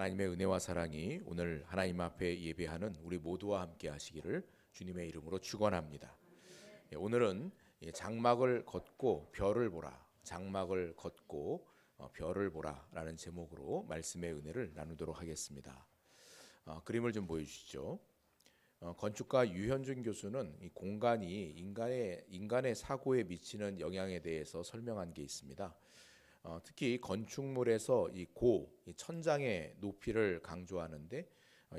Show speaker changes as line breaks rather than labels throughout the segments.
하나님의 은혜와 사랑이 오늘 하나님 앞에 예배하는 우리 모두와 함께 하시기를 주님의 이름으로 축원합니다. 오늘은 장막을 걷고 별을 보라, 장막을 걷고 별을 보라라는 제목으로 말씀의 은혜를 나누도록 하겠습니다. 그림을 좀 보여주시죠. 건축가 유현준 교수는 이 공간이 인간의 사고에 미치는 영향에 대해서 설명한 게 있습니다. 특히 건축물에서 이 천장의 높이를 강조하는데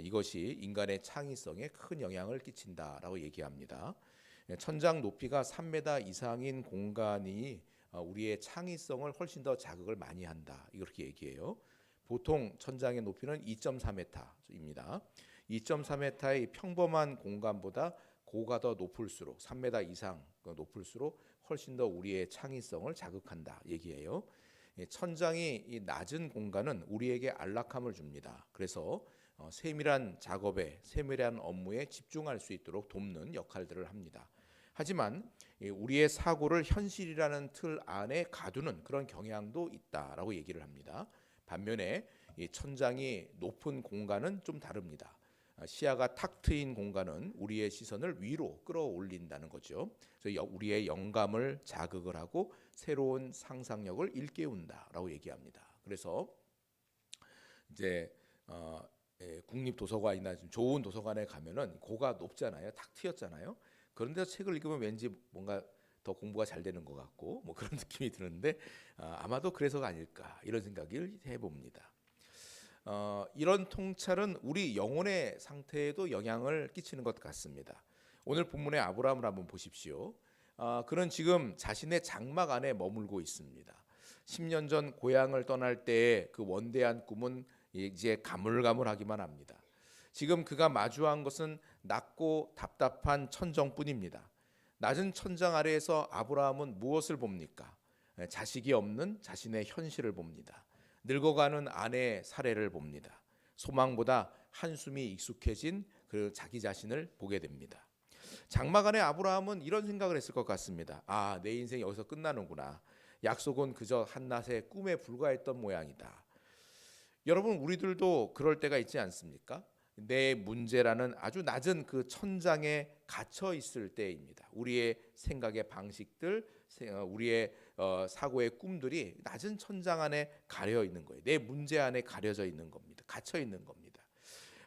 이것이 인간의 창의성에 큰 영향을 끼친다라고 얘기합니다. 천장 높이가 3m 이상인 공간이 우리의 창의성을 훨씬 더 자극을 많이 한다. 이렇게 얘기해요. 보통 천장의 높이는 2.4m입니다. 2.4m의 평범한 공간보다 고가 더 높을수록 3m 이상 높을수록 훨씬 더 우리의 창의성을 자극한다 얘기해요. 천장이 낮은 공간은 우리에게 안락함을 줍니다. 그래서 세밀한 작업에 세밀한 업무에 집중할 수 있도록 돕는 역할들을 합니다. 하지만 우리의 사고를 현실이라는 틀 안에 가두는 그런 경향도 있다라고 얘기를 합니다. 반면에 천장이 높은 공간은 좀 다릅니다. 시야가 탁 트인 공간은 우리의 시선을 위로 끌어올린다는 거죠. 그래서 우리의 영감을 자극을 하고 새로운 상상력을 일깨운다라고 얘기합니다. 그래서 이제 국립도서관이나 좀 좋은 도서관에 가면은 고가 높잖아요, 탁 트였잖아요. 그런데 책을 읽으면 왠지 뭔가 더 공부가 잘 되는 것 같고 뭐 그런 느낌이 드는데 아마도 그래서가 아닐까 이런 생각을 해봅니다. 이런 통찰은 우리 영혼의 상태에도 영향을 끼치는 것 같습니다. 오늘 본문의 아브라함을 한번 보십시오. 그는 지금 자신의 장막 안에 머물고 있습니다. 10년 전 고향을 떠날 때의 그 원대한 꿈은 이제 가물가물하기만 합니다. 지금 그가 마주한 것은 낮고 답답한 천정뿐입니다. 낮은 천장 아래에서 아브라함은 무엇을 봅니까? 자식이 없는 자신의 현실을 봅니다. 늙어가는 아내의 사례를 봅니다. 소망보다 한숨이 익숙해진 그 자기 자신을 보게 됩니다. 장막 안에 아브라함은 이런 생각을 했을 것 같습니다. 내 인생이 여기서 끝나는구나. 약속은 그저 한낮의 꿈에 불과했던 모양이다. 여러분, 우리들도 그럴 때가 있지 않습니까? 내 문제라는 아주 낮은 그 천장에 갇혀 있을 때입니다. 우리의 생각의 방식들, 우리의 사고의 꿈들이 낮은 천장 안에 가려 있는 거예요. 내 문제 안에 가려져 있는 겁니다. 갇혀 있는 겁니다.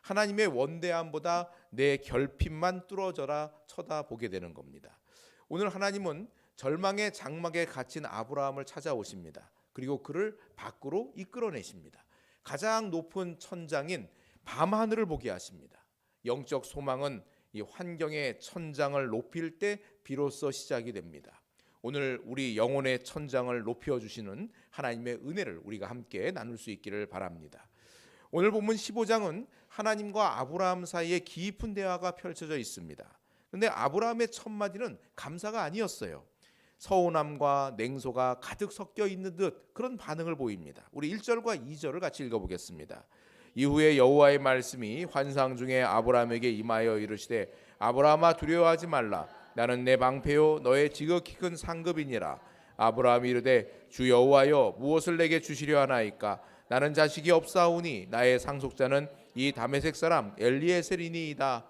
하나님의 원대함보다 내 결핍만 뚫어져라 쳐다보게 되는 겁니다. 오늘 하나님은 절망의 장막에 갇힌 아브라함을 찾아오십니다. 그리고 그를 밖으로 이끌어내십니다. 가장 높은 천장인 밤하늘을 보게 하십니다. 영적 소망은 이 환경의 천장을 높일 때 비로소 시작이 됩니다. 오늘 우리 영혼의 천장을 높여주시는 하나님의 은혜를 우리가 함께 나눌 수 있기를 바랍니다. 오늘 본문 15장은 하나님과 아브라함 사이에 깊은 대화가 펼쳐져 있습니다. 그런데 아브라함의 첫 마디는 감사가 아니었어요. 서운함과 냉소가 가득 섞여 있는 듯 그런 반응을 보입니다. 우리 1절과 2절을 같이 읽어보겠습니다. 이후에 여호와의 말씀이 환상 중에 아브라함에게 임하여 이르시되 아브라함아 두려워하지 말라. 나는 내 방패요 너의 지극히 큰 상급이니라. 아브라함이 이르되 주 여호와여 무엇을 내게 주시려 하나이까. 나는 자식이 없사오니 나의 상속자는 이 다메섹 사람 엘리에셀이니이다.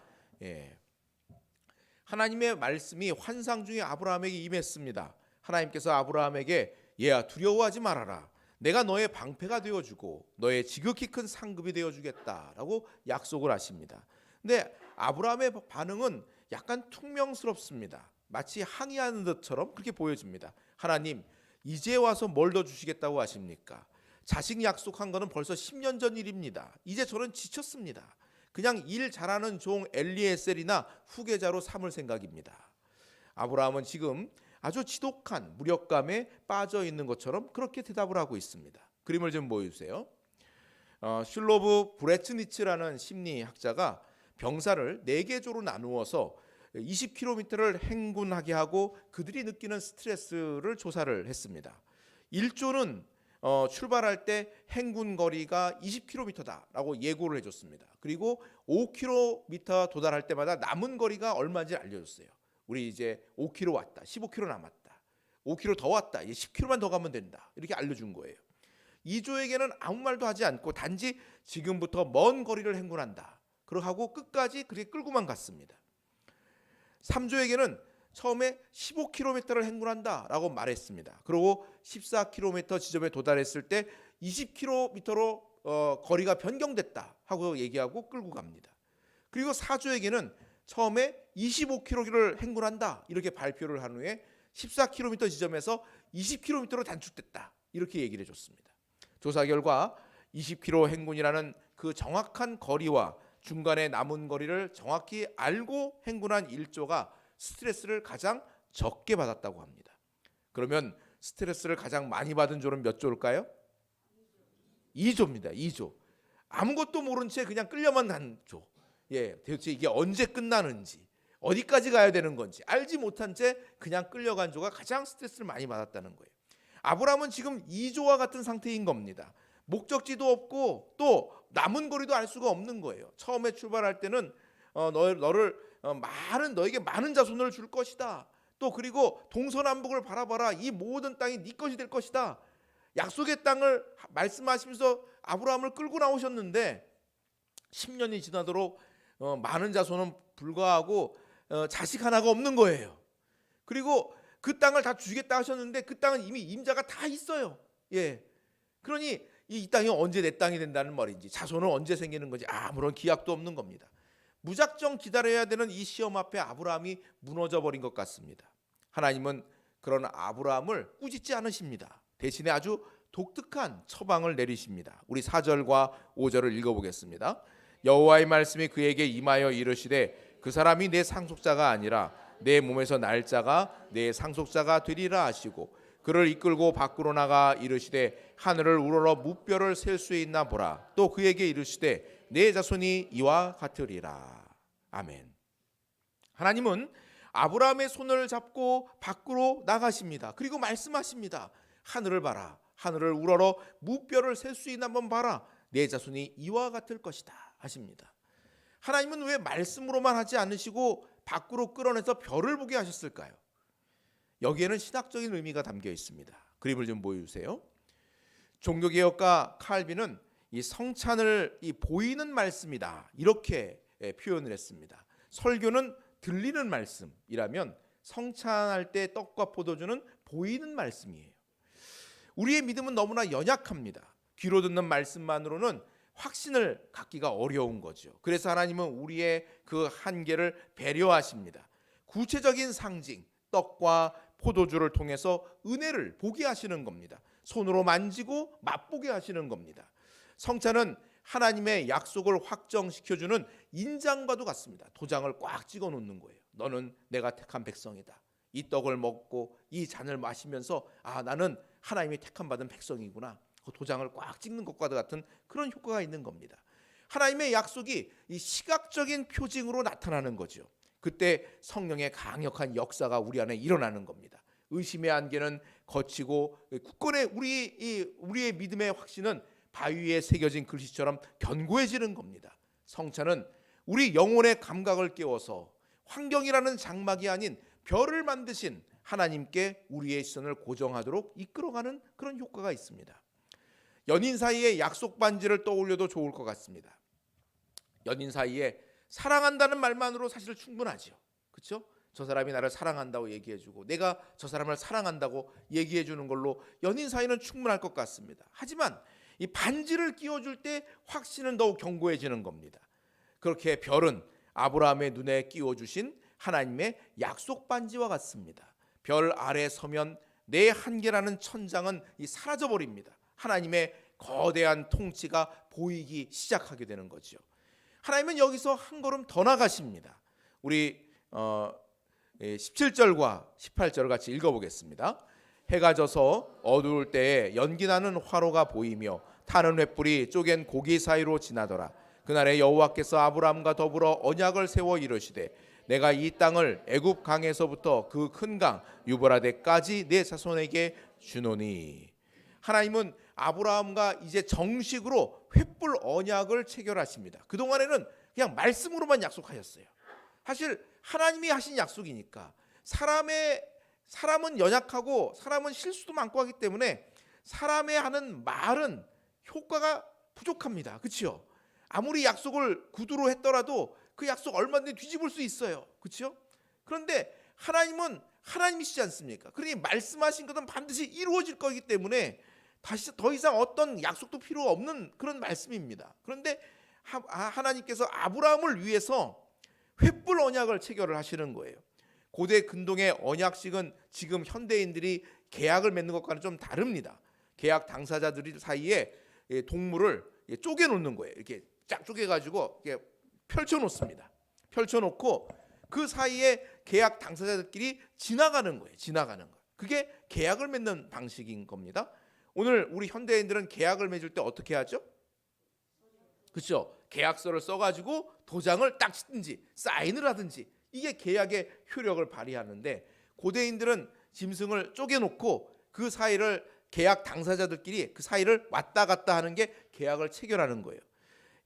하나님의 말씀이 환상 중에 아브라함에게 임했습니다. 하나님께서 아브라함에게 얘야 두려워하지 말아라. 내가 너의 방패가 되어주고 너의 지극히 큰 상급이 되어주겠다라고 약속을 하십니다. 근데 아브라함의 반응은 약간 퉁명스럽습니다. 마치 항의하는 듯처럼 그렇게 보여집니다. 하나님 이제 와서 뭘 더 주시겠다고 하십니까? 자식 약속한 거는 벌써 10년 전 일입니다. 이제 저는 지쳤습니다. 그냥 일 잘하는 종 엘리에셀이나 후계자로 삼을 생각입니다. 아브라함은 지금 아주 지독한 무력감에 빠져 있는 것처럼 그렇게 대답을 하고 있습니다. 그림을 좀 보여주세요. 슐로브 브레츠니츠라는 심리학자가 병사를 4개조로 나누어서 20km를 행군하게 하고 그들이 느끼는 스트레스를 조사를 했습니다. 1조는 출발할 때 행군 거리가 20km다라고 예고를 해줬습니다. 그리고 5km 도달할 때마다 남은 거리가 얼마인지 알려줬어요. 우리 이제 5km 왔다, 15km 남았다, 5km 더 왔다, 이제 10km만 더 가면 된다 이렇게 알려준 거예요. 2조에게는 아무 말도 하지 않고 단지 지금부터 먼 거리를 행군한다. 그러고 끝까지 그렇게 끌고만 갔습니다. 3조에게는 처음에 15km를 행군한다라고 말했습니다. 그리고 14km 지점에 도달했을 때 20km로 거리가 변경됐다 하고 얘기하고 끌고 갑니다. 그리고 4조에게는 처음에 25km를 행군한다 이렇게 발표를 한 후에 14km 지점에서 20km로 단축됐다 이렇게 얘기를 해줬습니다. 조사 결과 20km 행군이라는 그 정확한 거리와 중간에 남은 거리를 정확히 알고 행군한 1조가 스트레스를 가장 적게 받았다고 합니다. 그러면 스트레스를 가장 많이 받은 조는 몇 조일까요? 2조입니다. 2조. 아무것도 모른 채 그냥 끌려만 간 조. 대체 이게 언제 끝나는지, 어디까지 가야 되는 건지 알지 못한 채 그냥 끌려간 조가 가장 스트레스를 많이 받았다는 거예요. 아브라함은 지금 2조와 같은 상태인 겁니다. 목적지도 없고 또 남은 거리도 알 수가 없는 거예요. 처음에 출발할 때는 너에게 많은 자손을 줄 것이다. 또 그리고 동서남북을 바라봐라. 이 모든 땅이 네 것이 될 것이다. 약속의 땅을 말씀하시면서 아브라함을 끌고 나오셨는데 10년이 지나도록 많은 자손은 불과하고 자식 하나가 없는 거예요. 그리고 그 땅을 다 주겠다 하셨는데 그 땅은 이미 임자가 다 있어요. 그러니 이 땅이 언제 내 땅이 된다는 말인지, 자손은 언제 생기는 건지 아무런 기약도 없는 겁니다. 무작정 기다려야 되는 이 시험 앞에 아브라함이 무너져 버린 것 같습니다. 하나님은 그런 아브라함을 꾸짖지 않으십니다. 대신에 아주 독특한 처방을 내리십니다. 우리 4절과 5절을 읽어보겠습니다. 여호와의 말씀이 그에게 임하여 이르시되 그 사람이 내 상속자가 아니라 내 몸에서 날 자가 내 상속자가 되리라 하시고 그를 이끌고 밖으로 나가 이르시되 하늘을 우러러 무뼈를 셀 수 있나 보라. 또 그에게 이르시되 내 자손이 이와 같으리라. 아멘. 하나님은 아브라함의 손을 잡고 밖으로 나가십니다. 그리고 말씀하십니다. 하늘을 봐라. 하늘을 우러러 무뼈를 셀 수 있나 한번 봐라. 내 자손이 이와 같을 것이다 하십니다. 하나님은 왜 말씀으로만 하지 않으시고 밖으로 끌어내서 별을 보게 하셨을까요? 여기에는 신학적인 의미가 담겨 있습니다. 그림을 좀 보여주세요. 종교개혁가 칼빈은 이 성찬을 보이는 말씀이다 이렇게 표현을 했습니다. 설교는 들리는 말씀이라면 성찬할 때 떡과 포도주는 보이는 말씀이에요. 우리의 믿음은 너무나 연약합니다. 귀로 듣는 말씀만으로는 확신을 갖기가 어려운 거죠. 그래서 하나님은 우리의 그 한계를 배려하십니다. 구체적인 상징, 떡과 포도주를 통해서 은혜를 보게 하시는 겁니다. 손으로 만지고 맛보게 하시는 겁니다. 성찬은 하나님의 약속을 확정시켜주는 인장과도 같습니다. 도장을 꽉 찍어 놓는 거예요. 너는 내가 택한 백성이다. 이 떡을 먹고 이 잔을 마시면서 나는 하나님의 택함 받은 백성이구나. 그 도장을 꽉 찍는 것과 같은 그런 효과가 있는 겁니다. 하나님의 약속이 이 시각적인 표징으로 나타나는 거죠. 그때 성령의 강력한 역사가 우리 안에 일어나는 겁니다. 의심의 안개는 거치고 굳건해 우리의 믿음의 확신은 바위 위에 새겨진 글씨처럼 견고해지는 겁니다. 성찬은 우리 영혼의 감각을 깨워서 환경이라는 장막이 아닌 별을 만드신 하나님께 우리의 시선을 고정하도록 이끌어가는 그런 효과가 있습니다. 연인 사이에 약속 반지를 떠올려도 좋을 것 같습니다. 연인 사이에 사랑한다는 말만으로 사실 충분하죠. 그렇죠? 저 사람이 나를 사랑한다고 얘기해주고 내가 저 사람을 사랑한다고 얘기해주는 걸로 연인 사이는 충분할 것 같습니다. 하지만 이 반지를 끼워줄 때 확신은 더욱 견고해지는 겁니다. 그렇게 별은 아브라함의 눈에 끼워주신 하나님의 약속 반지와 같습니다. 별 아래 서면 내 한계라는 천장은 사라져버립니다. 하나님의 거대한 통치가 보이기 시작하게 되는 거죠. 하나님은 여기서 한 걸음 더 나가십니다. 우리 17절과 18절을 같이 읽어보겠습니다. 해가 져서 어두울 때에 연기나는 화로가 보이며 타는 횃불이 쪼갠 고기 사이로 지나더라. 그날에 여호와께서 아브라함과 더불어 언약을 세워 이르시되 내가 이 땅을 애굽 강에서부터 그 큰 강 유브라데까지 내 자손에게 주노니. 하나님은 아브라함과 이제 정식으로 횃불 언약을 체결하십니다. 그동안에는 그냥 말씀으로만 약속하셨어요. 사실 하나님이 하신 약속이니까 사람은 연약하고 사람은 실수도 많고 하기 때문에 사람의 하는 말은 효과가 부족합니다. 그렇죠? 아무리 약속을 구두로 했더라도 그 약속 얼마든지 뒤집을 수 있어요. 그렇죠? 그런데 하나님은 하나님이시지 않습니까? 그러니 말씀하신 것은 반드시 이루어질 거기 때문에 다시 더 이상 어떤 약속도 필요 없는 그런 말씀입니다. 그런데 하나님께서 아브라함을 위해서 횃불 언약을 체결을 하시는 거예요. 고대 근동의 언약식은 지금 현대인들이 계약을 맺는 것과는 좀 다릅니다. 계약 당사자들 사이에 동물을 쪼개 놓는 거예요. 이렇게 쫙 쪼개 가지고 이렇게 펼쳐 놓습니다. 펼쳐 놓고 그 사이에 계약 당사자들끼리 지나가는 거예요. 지나가는 거. 그게 계약을 맺는 방식인 겁니다. 오늘 우리 현대인들은 계약을 맺을 때 어떻게 하죠? 그렇죠? 계약서를 써가지고 도장을 딱 찍든지 사인을 하든지 이게 계약의 효력을 발휘하는데, 고대인들은 짐승을 쪼개놓고 그 사이를 계약 당사자들끼리 그 사이를 왔다 갔다 하는 게 계약을 체결하는 거예요.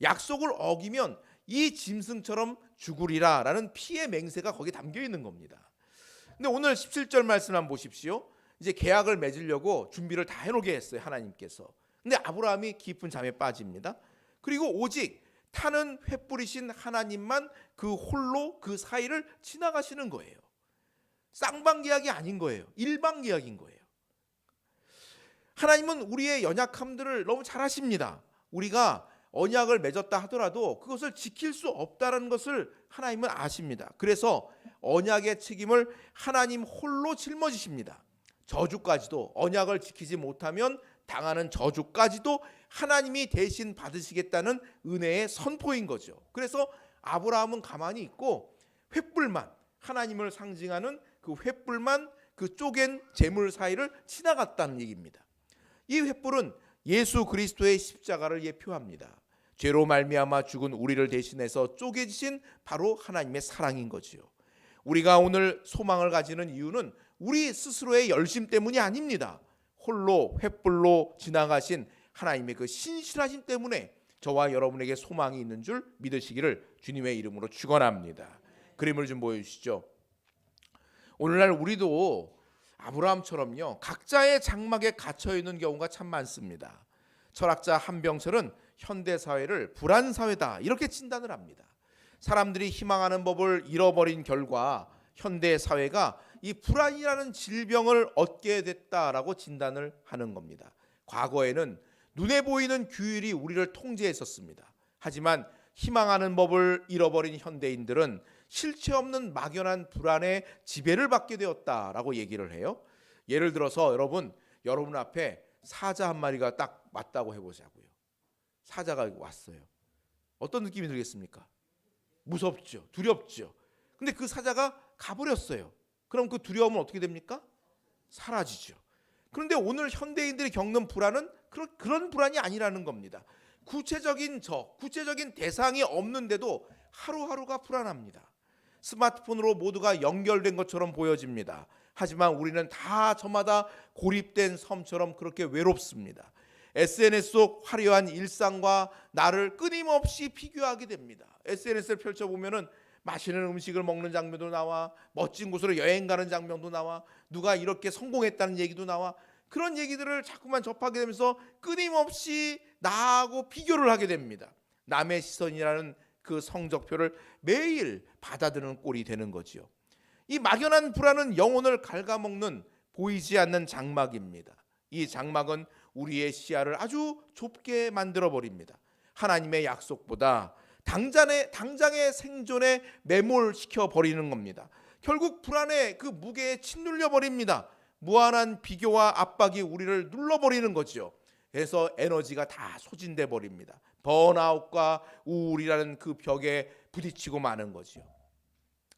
약속을 어기면 이 짐승처럼 죽으리라 라는 피의 맹세가 거기에 담겨 있는 겁니다. 근데 오늘 17절 말씀 한번 보십시오. 이제 계약을 맺으려고 준비를 다 해놓게 했어요, 하나님께서. 근데 아브라함이 깊은 잠에 빠집니다. 그리고 오직 타는 횃불이신 하나님만 그 홀로 그 사이를 지나가시는 거예요. 쌍방 계약이 아닌 거예요. 일방 계약인 거예요. 하나님은 우리의 연약함들을 너무 잘 아십니다. 우리가 언약을 맺었다 하더라도 그것을 지킬 수 없다는 것을 하나님은 아십니다. 그래서 언약의 책임을 하나님 홀로 짊어지십니다. 저주까지도, 언약을 지키지 못하면 당하는 저주까지도 하나님이 대신 받으시겠다는 은혜의 선포인 거죠. 그래서 아브라함은 가만히 있고 횃불만, 하나님을 상징하는 그 횃불만 그 쪼갠 재물 사이를 지나갔다는 얘기입니다. 이 횃불은 예수 그리스도의 십자가를 예표합니다. 죄로 말미암아 죽은 우리를 대신해서 쪼개지신 바로 하나님의 사랑인 거지요. 우리가 오늘 소망을 가지는 이유는 우리 스스로의 열심 때문이 아닙니다. 홀로 횃불로 지나가신 하나님의 그 신실하심 때문에 저와 여러분에게 소망이 있는 줄 믿으시기를 주님의 이름으로 축원합니다. 그림을 좀 보여주시죠. 오늘날 우리도 아브라함처럼요, 각자의 장막에 갇혀 있는 경우가 참 많습니다. 철학자 한병철은 현대 사회를 불안 사회다 이렇게 진단을 합니다. 사람들이 희망하는 법을 잃어버린 결과 현대 사회가 이 불안이라는 질병을 얻게 됐다라고 진단을 하는 겁니다. 과거에는 눈에 보이는 규율이 우리를 통제했었습니다. 하지만 희망하는 법을 잃어버린 현대인들은 실체 없는 막연한 불안에 지배를 받게 되었다라고 얘기를 해요. 예를 들어서 여러분 앞에 사자 한 마리가 딱 왔다고 해보자고요. 사자가 왔어요. 어떤 느낌이 들겠습니까? 무섭죠. 두렵죠. 근데 그 사자가 가버렸어요. 그럼 그 두려움은 어떻게 됩니까? 사라지죠. 그런데 오늘 현대인들이 겪는 불안은 그런 불안이 아니라는 겁니다. 구체적인 대상이 없는데도 하루하루가 불안합니다. 스마트폰으로 모두가 연결된 것처럼 보여집니다. 하지만 우리는 다 저마다 고립된 섬처럼 그렇게 외롭습니다. SNS 속 화려한 일상과 나를 끊임없이 비교하게 됩니다. SNS를 펼쳐보면은 맛있는 음식을 먹는 장면도 나와, 멋진 곳으로 여행 가는 장면도 나와, 누가 이렇게 성공했다는 얘기도 나와, 그런 얘기들을 자꾸만 접하게 되면서 끊임없이 나하고 비교를 하게 됩니다. 남의 시선이라는 그 성적표를 매일 받아드는 꼴이 되는 거지요. 이 막연한 불안은 영혼을 ဃ갉아먹는 보이지 않는 장막입니다. 이 장막은 우리의 시야를 아주 좁게 만들어 버립니다. 하나님의 약속보다 당장의 생존에 매몰시켜 버리는 겁니다. 결국 불안의 그 무게에 짓눌려 버립니다. 무한한 비교와 압박이 우리를 눌러버리는 거죠. 그래서 에너지가 다 소진돼 버립니다. 번아웃과 우울이라는 그 벽에 부딪히고 마는 거죠.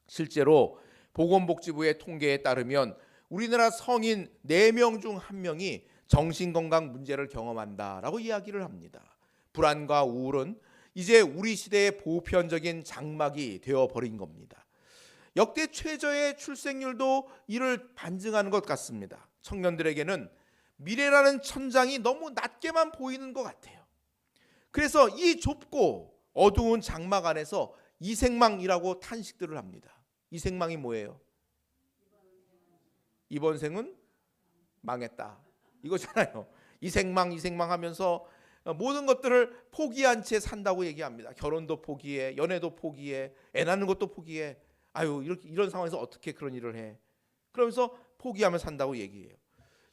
실제로 보건복지부의 통계에 따르면 우리나라 성인 4명 중 1명이 정신건강 문제를 경험한다라고 이야기를 합니다. 불안과 우울은 이제 우리 시대의 보편적인 장막이 되어버린 겁니다. 역대 최저의 출생률도 이를 반증하는 것 같습니다. 청년들에게는 미래라는 천장이 너무 낮게만 보이는 것 같아요. 그래서 이 좁고 어두운 장막 안에서 이생망이라고 탄식들을 합니다. 이생망이 뭐예요? 이번 생은 망했다 이거잖아요. 이생망하면서 모든 것들을 포기한 채 산다고 얘기합니다. 결혼도 포기해, 연애도 포기해, 애 낳는 것도 포기해. 아유, 이런 상황에서 어떻게 그런 일을 해? 그러면서 포기하며 산다고 얘기해요.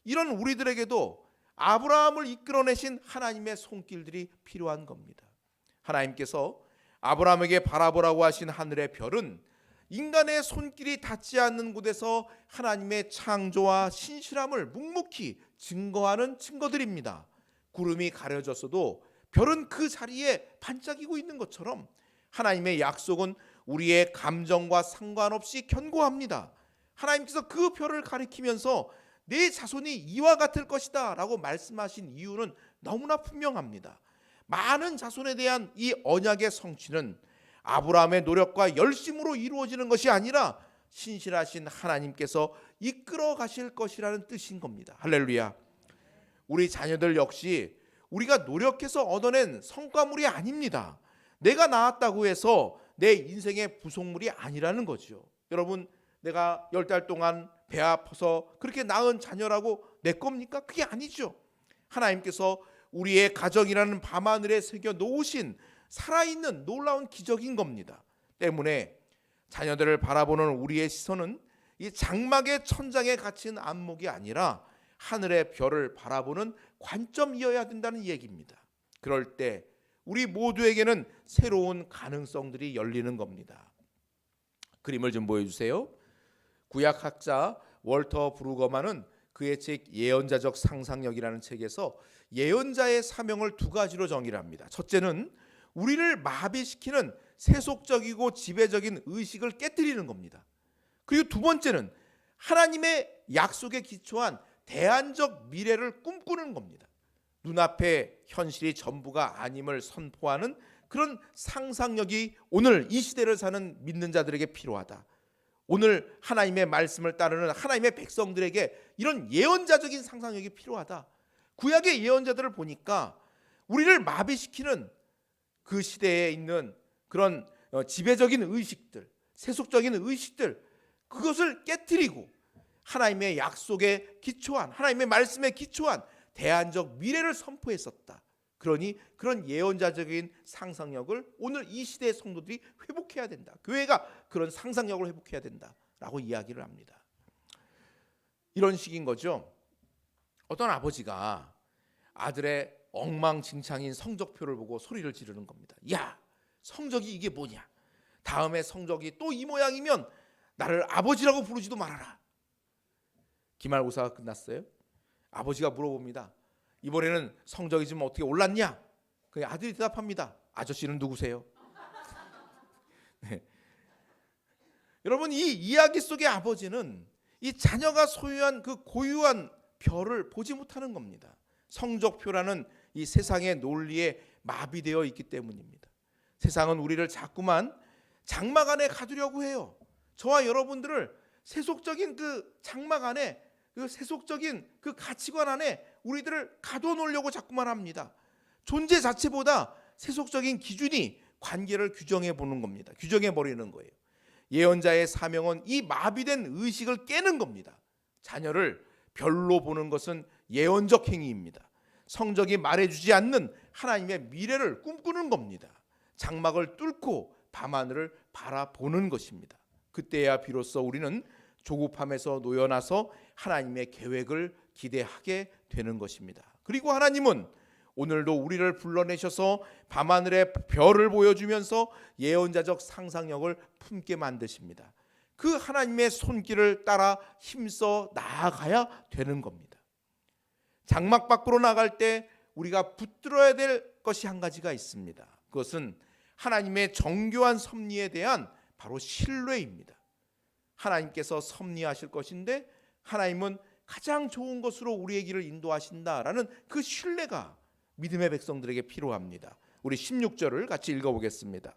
이런 우리들에게도 아브라함을 이끌어내신 하나님의 손길들이 필요한 겁니다. 하나님께서 아브라함에게 바라보라고 하신 하늘의 별은 인간의 손길이 닿지 않는 곳에서 하나님의 창조와 신실함을 묵묵히 증거하는 증거들입니다. 구름이 가려졌어도 별은 그 자리에 반짝이고 있는 것처럼 하나님의 약속은 우리의 감정과 상관없이 견고합니다. 하나님께서 그 별을 가리키면서 내 자손이 이와 같을 것이다 라고 말씀하신 이유는 너무나 분명합니다. 많은 자손에 대한 이 언약의 성취는 아브라함의 노력과 열심으로 이루어지는 것이 아니라 신실하신 하나님께서 이끌어 가실 것이라는 뜻인 겁니다. 할렐루야. 우리 자녀들 역시 우리가 노력해서 얻어낸 성과물이 아닙니다. 내가 낳았다고 해서 내 인생의 부속물이 아니라는 거죠. 여러분, 내가 10달 동안 배 아파서 그렇게 낳은 자녀라고 내 겁니까? 그게 아니죠. 하나님께서 우리의 가정이라는 밤하늘에 새겨 놓으신 살아있는 놀라운 기적인 겁니다. 때문에 자녀들을 바라보는 우리의 시선은 이 장막의 천장에 갇힌 안목이 아니라 하늘의 별을 바라보는 관점이어야 된다는 얘기입니다. 그럴 때 우리 모두에게는 새로운 가능성들이 열리는 겁니다. 그림을 좀 보여주세요. 구약학자 월터 브루거만은 그의 책 예언자적 상상력이라는 책에서 예언자의 사명을 두 가지로 정의를 합니다. 첫째는 우리를 마비시키는 세속적이고 지배적인 의식을 깨뜨리는 겁니다. 그리고 두 번째는 하나님의 약속에 기초한 대안적 미래를 꿈꾸는 겁니다. 눈앞의 현실이 전부가 아님을 선포하는 그런 상상력이 오늘 이 시대를 사는 믿는 자들에게 필요하다. 오늘 하나님의 말씀을 따르는 하나님의 백성들에게 이런 예언자적인 상상력이 필요하다. 구약의 예언자들을 보니까 우리를 마비시키는 그 시대에 있는 그런 지배적인 의식들, 세속적인 의식들, 그것을 깨트리고 하나님의 약속에 기초한, 하나님의 말씀에 기초한 대안적 미래를 선포했었다. 그러니 그런 예언자적인 상상력을 오늘 이 시대의 성도들이 회복해야 된다. 교회가 그런 상상력을 회복해야 된다라고 이야기를 합니다. 이런 식인 거죠. 어떤 아버지가 아들의 엉망진창인 성적표를 보고 소리를 지르는 겁니다. 야, 성적이 이게 뭐냐? 다음에 성적이 또 이 모양이면 나를 아버지라고 부르지도 말아라. 기말고사가 끝났어요. 아버지가 물어봅니다. 이번에는 성적이 좀 어떻게 올랐냐? 그 아들이 대답합니다. 아저씨는 누구세요? 네. 여러분, 이 이야기 속의 아버지는 이 자녀가 소유한 그 고유한 별을 보지 못하는 겁니다. 성적표라는 이 세상의 논리에 마비되어 있기 때문입니다. 세상은 우리를 자꾸만 장막 안에 가두려고 해요. 저와 여러분들을 세속적인 그 장막 안에, 그 세속적인 그 가치관 안에 우리들을 가둬놓으려고 자꾸만 합니다. 존재 자체보다 세속적인 기준이 관계를 규정해 보는 겁니다. 규정해 버리는 거예요. 예언자의 사명은 이 마비된 의식을 깨는 겁니다. 자녀를 별로 보는 것은 예언적 행위입니다. 성적이 말해주지 않는 하나님의 미래를 꿈꾸는 겁니다. 장막을 뚫고 밤하늘을 바라보는 것입니다. 그때야 비로소 우리는 조급함에서 놓여나서 하나님의 계획을 기대하게 되는 것입니다. 그리고 하나님은 오늘도 우리를 불러내셔서 밤하늘의 별을 보여주면서 예언자적 상상력을 품게 만드십니다. 그 하나님의 손길을 따라 힘써 나아가야 되는 겁니다. 장막 밖으로 나갈 때 우리가 붙들어야 될 것이 한 가지가 있습니다. 그것은 하나님의 정교한 섭리에 대한 바로 신뢰입니다. 하나님께서 섭리하실 것인데 하나님은 가장 좋은 것으로 우리의 길을 인도하신다라는 그 신뢰가 믿음의 백성들에게 필요합니다. 우리 16절을 같이 읽어보겠습니다.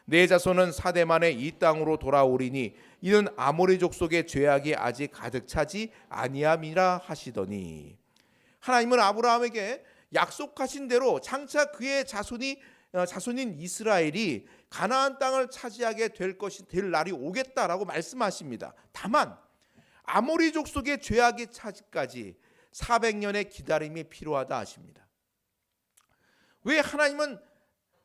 내 자손은 사대 만에 이 땅으로 돌아오리니 이는 아모리 족속의 죄악이 아직 가득 차지 아니함이라 하시더니, 하나님은 아브라함에게 약속하신 대로 장차 그의 자손인 이스라엘이 가나안 땅을 차지하게 될 날이 오겠다라고 말씀하십니다. 다만 아모리 족속의 죄악이 차지까지 400년의 기다림이 필요하다 하십니다. 왜 하나님은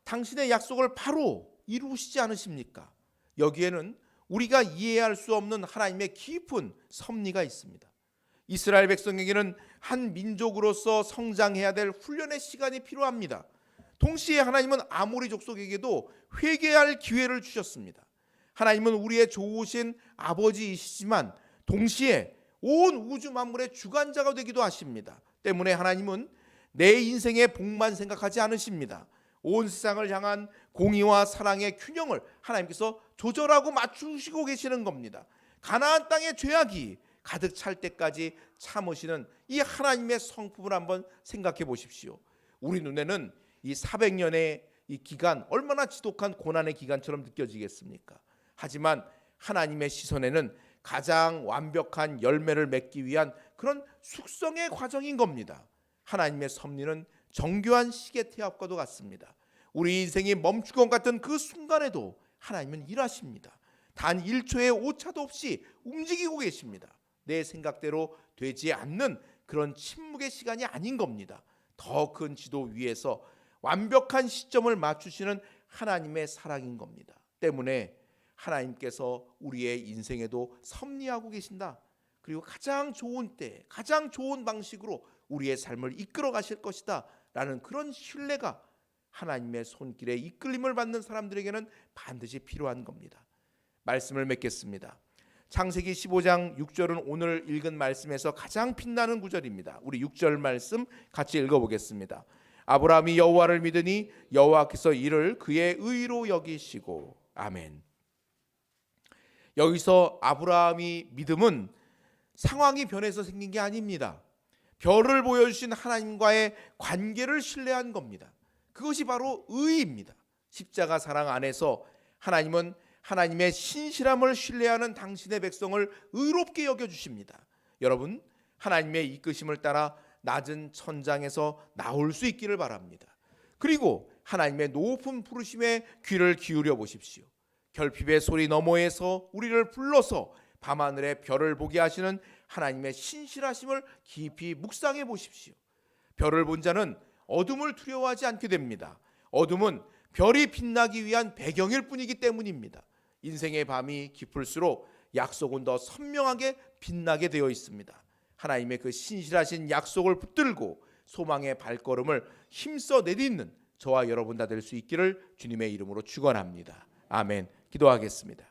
당신의 약속을 바로 이루시지 않으십니까? 여기에는 우리가 이해할 수 없는 하나님의 깊은 섭리가 있습니다. 이스라엘 백성에게는 한 민족으로서 성장해야 될 훈련의 시간이 필요합니다. 동시에 하나님은 아모리 족속에게도 회개할 기회를 주셨습니다. 하나님은 우리의 좋으신 아버지이시지만 동시에 온 우주 만물의 주관자가 되기도 하십니다. 때문에 하나님은 내 인생의 복만 생각하지 않으십니다. 온 세상을 향한 공의와 사랑의 균형을 하나님께서 조절하고 맞추시고 계시는 겁니다. 가나안 땅의 죄악이 가득 찰 때까지 참으시는 이 하나님의 성품을 한번 생각해 보십시오. 우리 눈에는 이 400년의 이 기간 얼마나 지독한 고난의 기간처럼 느껴지겠습니까? 하지만 하나님의 시선에는 가장 완벽한 열매를 맺기 위한 그런 숙성의 과정인 겁니다. 하나님의 섭리는 정교한 시계 태압과도 같습니다. 우리 인생이 멈출 것 같은 그 순간에도 하나님은 일하십니다. 단 1초의 오차도 없이 움직이고 계십니다. 내 생각대로 되지 않는 그런 침묵의 시간이 아닌 겁니다. 더 큰 지도 위에서 완벽한 시점을 맞추시는 하나님의 사랑인 겁니다. 때문에 하나님께서 우리의 인생에도 섭리하고 계신다. 그리고 가장 좋은 때, 가장 좋은 방식으로 우리의 삶을 이끌어 가실 것이다 라는 그런 신뢰가 하나님의 손길에 이끌림을 받는 사람들에게는 반드시 필요한 겁니다. 말씀을 맺겠습니다. 창세기 15장 6절은 오늘 읽은 말씀에서 가장 빛나는 구절입니다. 우리 6절 말씀 같이 읽어보겠습니다. 아브라함이 여호와를 믿으니 여호와께서 이를 그의 의로 여기시고. 아멘. 여기서 아브라함이 믿음은 상황이 변해서 생긴 게 아닙니다. 별을 보여주신 하나님과의 관계를 신뢰한 겁니다. 그것이 바로 의입니다. 십자가 사랑 안에서 하나님은 하나님의 신실함을 신뢰하는 당신의 백성을 의롭게 여겨주십니다. 여러분, 하나님의 이끄심을 따라 낮은 천장에서 나올 수 있기를 바랍니다. 그리고 하나님의 높은 부르심에 귀를 기울여 보십시오. 결핍의 소리 너머에서 우리를 불러서 밤하늘의 별을 보게 하시는 하나님의 신실하심을 깊이 묵상해 보십시오. 별을 본 자는 어둠을 두려워하지 않게 됩니다. 어둠은 별이 빛나기 위한 배경일 뿐이기 때문입니다. 인생의 밤이 깊을수록 약속은 더 선명하게 빛나게 되어 있습니다. 하나님의 그 신실하신 약속을 붙들고 소망의 발걸음을 힘써 내딛는 저와 여러분 다 될 수 있기를 주님의 이름으로 축원합니다. 아멘. 기도하겠습니다.